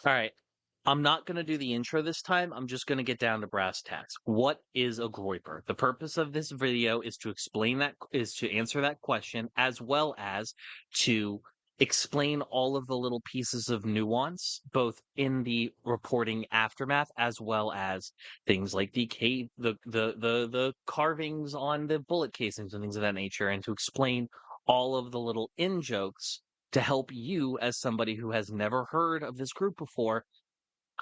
All right. I'm not going to do the intro this time. I'm just going to get down to brass tacks. What is a Groyper? The purpose of this video is to answer that question, as well as to explain all of the little pieces of nuance, both in the reporting aftermath, as well as things like the carvings on the bullet casings and things of that nature, and to explain all of the little in jokes to help you, as somebody who has never heard of this group before,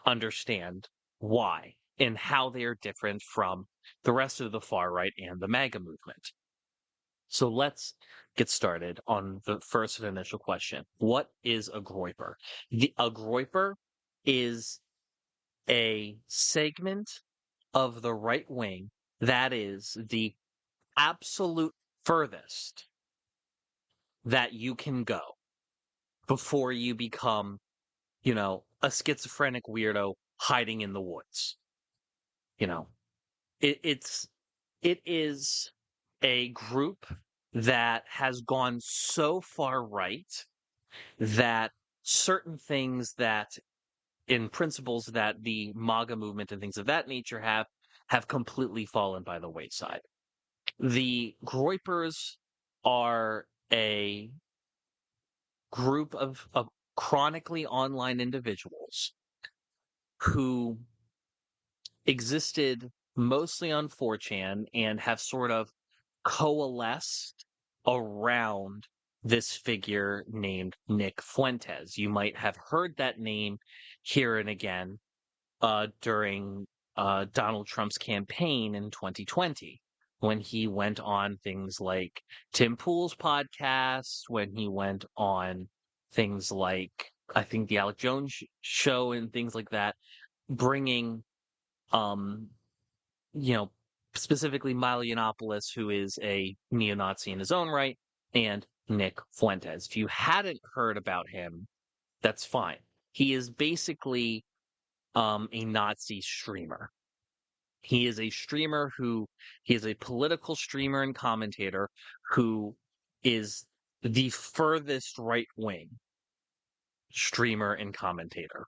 understand why and how they are different from the rest of the far right and the MAGA movement. So let's get started on the first and initial question. What is a Groyper? A Groyper is a segment of the right wing that is the absolute furthest that you can go before you become, a schizophrenic weirdo hiding in the woods. You know, it is a group that has gone so far right that certain things that in principles that the MAGA movement and things of that nature have completely fallen by the wayside. The Groypers are a group of chronically online individuals who existed mostly on 4chan and have sort of coalesced around this figure named Nick Fuentes. You might have heard that name here and again during Donald Trump's campaign in 2020, when he went on things like Tim Pool's podcast, when he went on things like, I think, the Alec Jones show and things like that, bringing um, you know, specifically Milo Yiannopoulos, who is a neo-Nazi in his own right, and Nick Fuentes. If you hadn't heard about him, that's fine. He is basically a Nazi streamer. He is a political streamer and commentator who is the furthest right-wing streamer and commentator.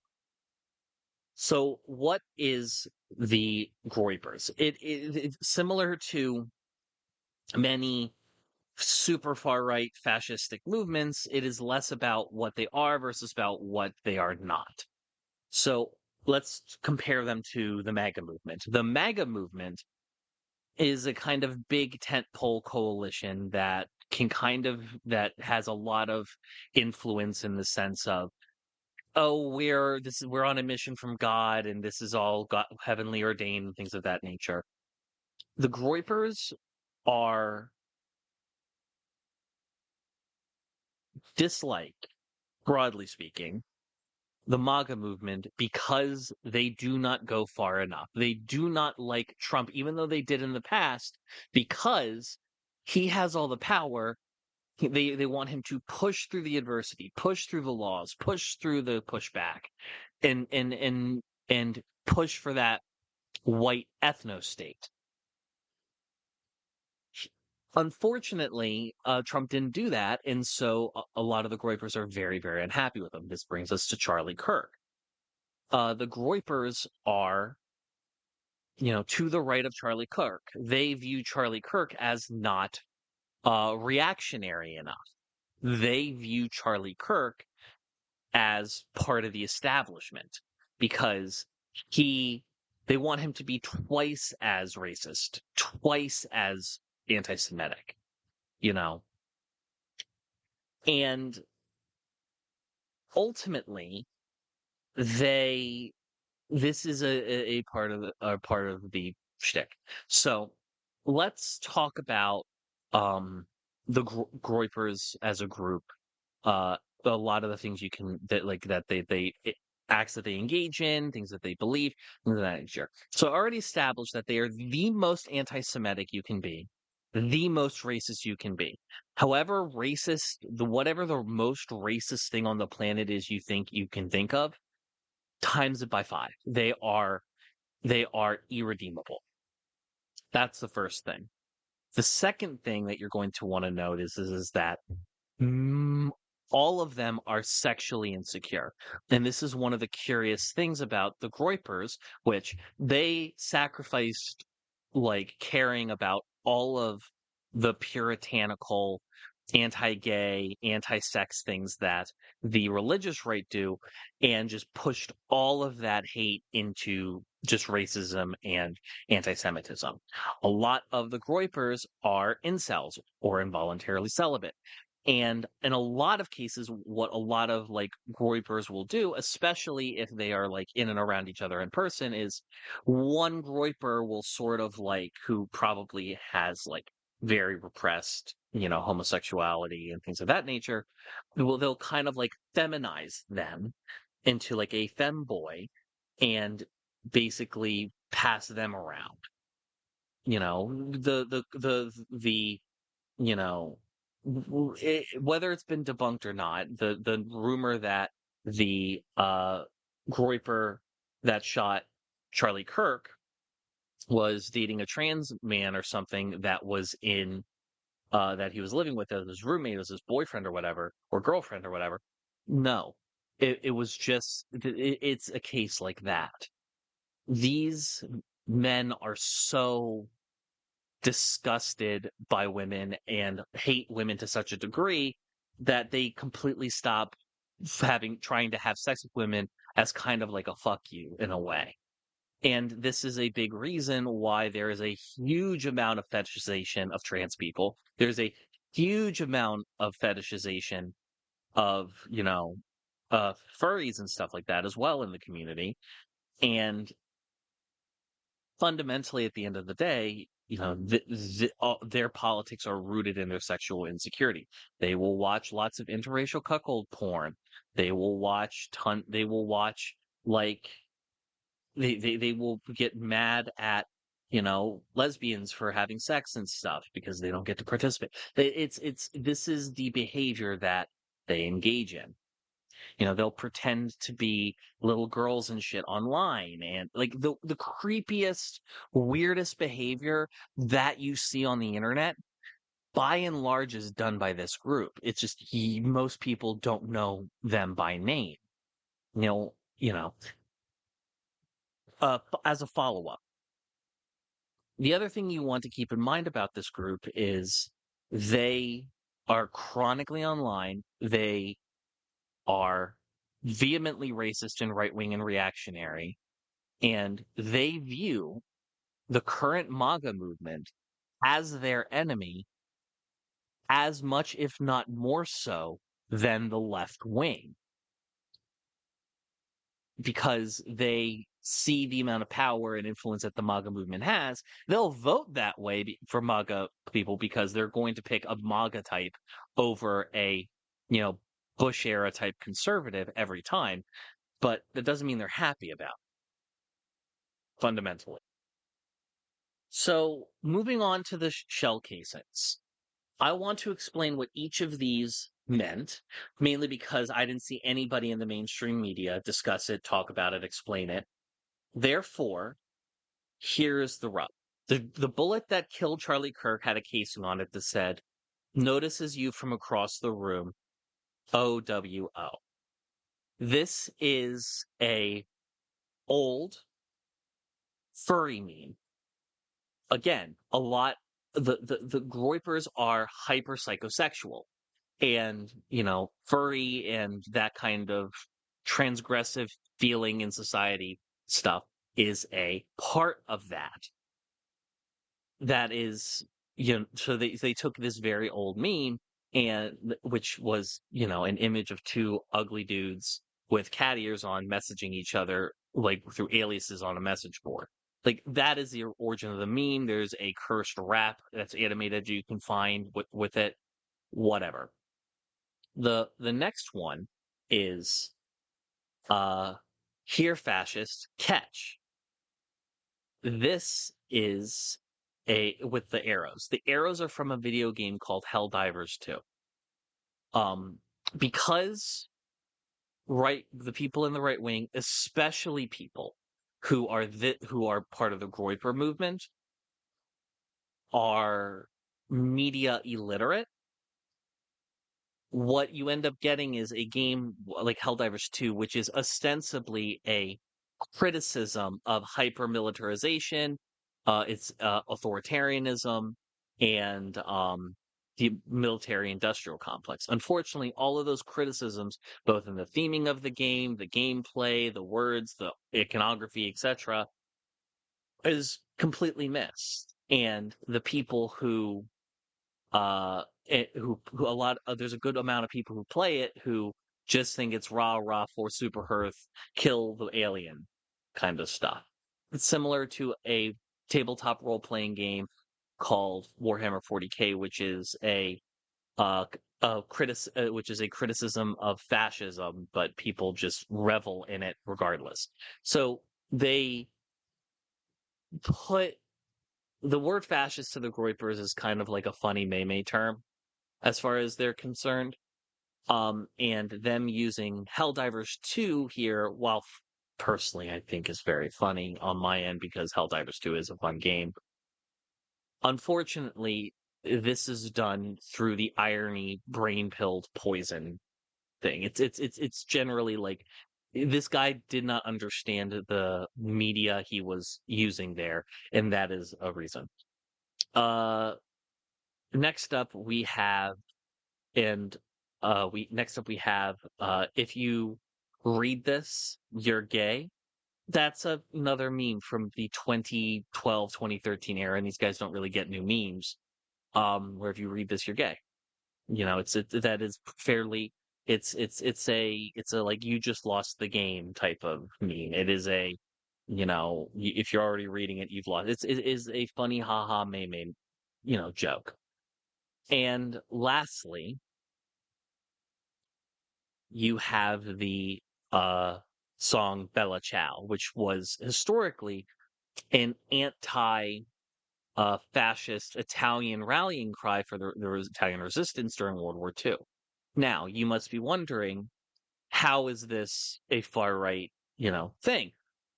So what is the Groypers? It's similar to many super far right fascistic movements. It is less about what they are versus about what they are not. So let's compare them to the MAGA movement. The MAGA movement is a kind of big tentpole coalition that that has a lot of influence in the sense of, oh, we're on a mission from God, and this is all God, heavenly ordained, and things of that nature. The Groypers are disliked, broadly speaking, the MAGA movement because they do not go far enough. They do not like Trump, even though they did in the past, because he has all the power. They want him to push through the adversity, push through the laws, push through the pushback, and push for that white ethno state. Unfortunately, Trump didn't do that, and so a lot of the Groypers are very, very unhappy with him. This brings us to Charlie Kirk. The Groypers are, to the right of Charlie Kirk. They view Charlie Kirk as not reactionary enough. They view Charlie Kirk as part of the establishment because they want him to be twice as racist, twice as anti-Semitic, and ultimately this is a part of the shtick. So let's talk about the Groypers as a group. A lot of the things acts that they engage in, things that they believe, things of that nature. So I already established that they are the most anti-Semitic you can be, the most racist you can be. However racist, whatever the most racist thing on the planet is you think you can think of, times it by 5. They are irredeemable. That's the first thing. The second thing that you're going to want to note is that all of them are sexually insecure. And this is one of the curious things about the Groypers, which they sacrificed like caring about all of the puritanical, anti-gay, anti-sex things that the religious right do, and just pushed all of that hate into just racism and anti-Semitism. A lot of the Groypers are incels or involuntarily celibate. And in a lot of cases, what a lot of like Groypers will do, especially if they are like in and around each other in person, is one Groyper will sort of like, who probably has like very repressed, homosexuality and things of that nature, they'll kind of like feminize them into like a femboy and basically pass them around. The you know, whether it's been debunked or not, the rumor that the Groyper that shot Charlie Kirk was dating a trans man or something that was in that he was living with as his roommate, as his boyfriend or whatever, or girlfriend or whatever. No, it was just it's a case like that. These men are so disgusted by women and hate women to such a degree that they completely stop trying to have sex with women as kind of like a fuck you in a way. And this is a big reason why there is a huge amount of fetishization of trans people. There's a huge amount of fetishization of, furries and stuff like that as well in the community. And fundamentally, at the end of the day, their politics are rooted in their sexual insecurity. They will watch lots of interracial cuckold porn. They will watch They will watch like they will get mad at lesbians for having sex and stuff because they don't get to participate. This is the behavior that they engage in. They'll pretend to be little girls and shit online, and like the creepiest, weirdest behavior that you see on the internet, by and large, is done by this group. It's just most people don't know them by name. You know, you know. As a follow-up, the other thing you want to keep in mind about this group is they are chronically online. They are vehemently racist and right-wing and reactionary, and they view the current MAGA movement as their enemy as much, if not more so, than the left wing, because they see the amount of power and influence that the MAGA movement has. They'll vote that way for MAGA people because they're going to pick a MAGA type over a, Bush era type conservative every time. But that doesn't mean they're happy about it, fundamentally. So moving on to the shell casings, I want to explain what each of these meant, mainly because I didn't see anybody in the mainstream media discuss it, talk about it, explain it. Therefore, here's the rub. The bullet that killed Charlie Kirk had a casing on it that said, "Notices you from across the room, OWO." This is a old furry meme. Again, a lot the Groypers are hyper psychosexual, and furry and that kind of transgressive feeling in society stuff is a part of that. That is, so they took this very old meme, and which was an image of two ugly dudes with cat ears on messaging each other like through aliases on a message board. Like, that is the origin of the meme. There's a cursed rap that's animated you can find with it. Whatever. The next one is "Here fascist, catch." This is with the arrows. The arrows are from a video game called Helldivers 2. Because the people in the right wing, especially people who are part of the Groyper movement, are media illiterate. what you end up getting is a game like Helldivers 2, which is ostensibly a criticism of hyper-militarization, its authoritarianism, and the military-industrial complex. Unfortunately, all of those criticisms, both in the theming of the game, the gameplay, the words, the iconography, etc., is completely missed. And the people who a lot there's a good amount of people who play it who just think it's rah rah for super hearth, kill the alien kind of stuff. It's similar to a tabletop role playing game called Warhammer 40K, which is which is a criticism of fascism, but people just revel in it regardless. So they put the word fascist to the Groypers is kind of like a funny meme term as far as they're concerned. And them using Helldivers 2 here, while personally I think is very funny on my end because Helldivers 2 is a fun game. Unfortunately, this is done through the irony brain-pilled poison thing. It's generally like this guy did not understand the media he was using there, and that is a reason. Uh Next up we have and we next up we have if you read this, you're gay. That's another meme from the 2012, 2013 era, and these guys don't really get new memes. Where if you read this, you're gay. That is fairly it's a like you just lost the game type of meme. It is a if you're already reading it, you've lost. It is a funny haha meme, joke. And lastly, you have the uh, song Bella Ciao, which was historically an anti fascist Italian rallying cry for the Italian resistance during World War II. Now, you must be wondering, how is this a far right, thing?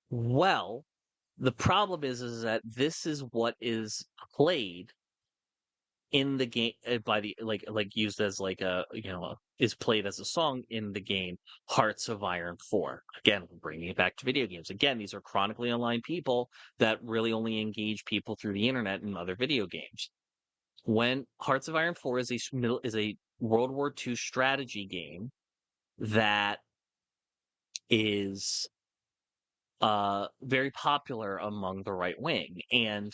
Well, the problem is that this is what is played in the game by the like used as like is played as a song in the game Hearts of Iron 4. Again, bringing it back to video games. Again, these are chronically online people that really only engage people through the internet and other video games. When Hearts of Iron 4 is a World War II strategy game that is very popular among the right wing, and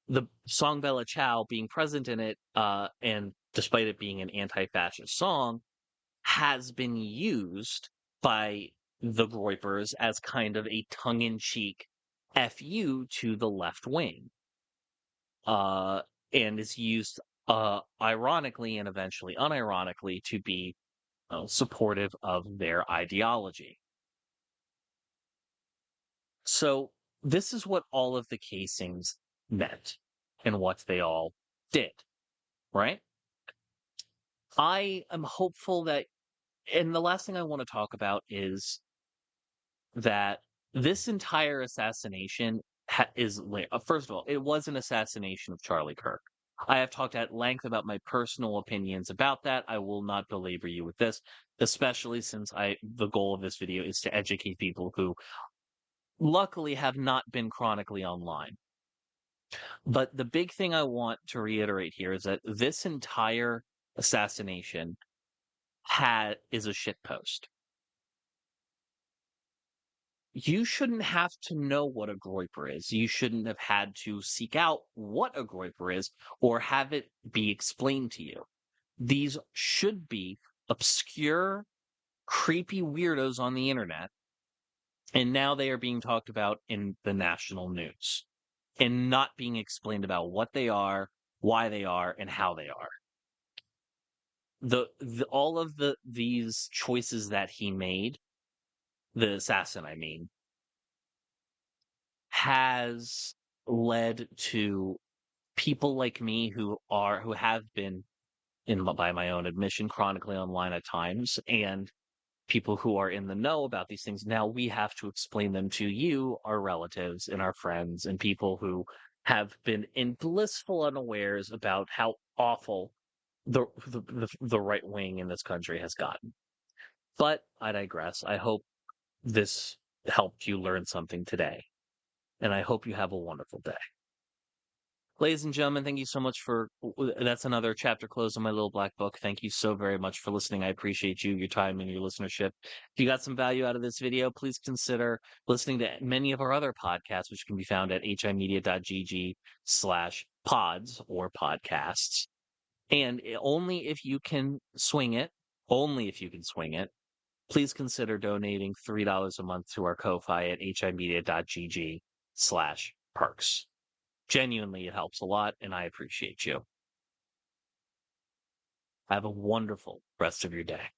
the song Bella Ciao being present in it, and despite it being an anti-fascist song, has been used by the Groypers as kind of a tongue-in-cheek FU to the left wing, uh, and is used ironically and eventually unironically to be supportive of their ideology. So this is what all of the casings meant and what they all did, right? I am hopeful that, and the last thing I want to talk about is that this entire assassination first of all, it was an assassination of Charlie Kirk. I have talked at length about my personal opinions about that. I will not belabor you with this, especially since the goal of this video is to educate people who luckily have not been chronically online. But the big thing I want to reiterate here is that this entire assassination is a shitpost. You shouldn't have to know what a Groyper is. You shouldn't have had to seek out what a Groyper is or have it be explained to you. These should be obscure, creepy weirdos on the internet, and now they are being talked about in the national news and not being explained about what they are, why they are, and how they are. All of these choices that he made, the assassin, I mean, has led to people like me who have been, by my own admission, chronically online at times, and people who are in the know about these things. Now we have to explain them to you, our relatives and our friends, and people who have been in blissful unawares about how awful the right wing in this country has gotten. But I digress. I hope this helped you learn something today, and I hope you have a wonderful day. Ladies and gentlemen, thank you so much for that's another chapter closed on my little black book. Thank you so very much for listening. I appreciate you, your time, and your listenership. If you got some value out of this video, please consider listening to many of our other podcasts, which can be found at himedia.gg/pods or podcasts. And only if you can swing it, please consider donating $3 a month to our Ko-Fi at himedia.gg/perks. Genuinely, it helps a lot, and I appreciate you. Have a wonderful rest of your day.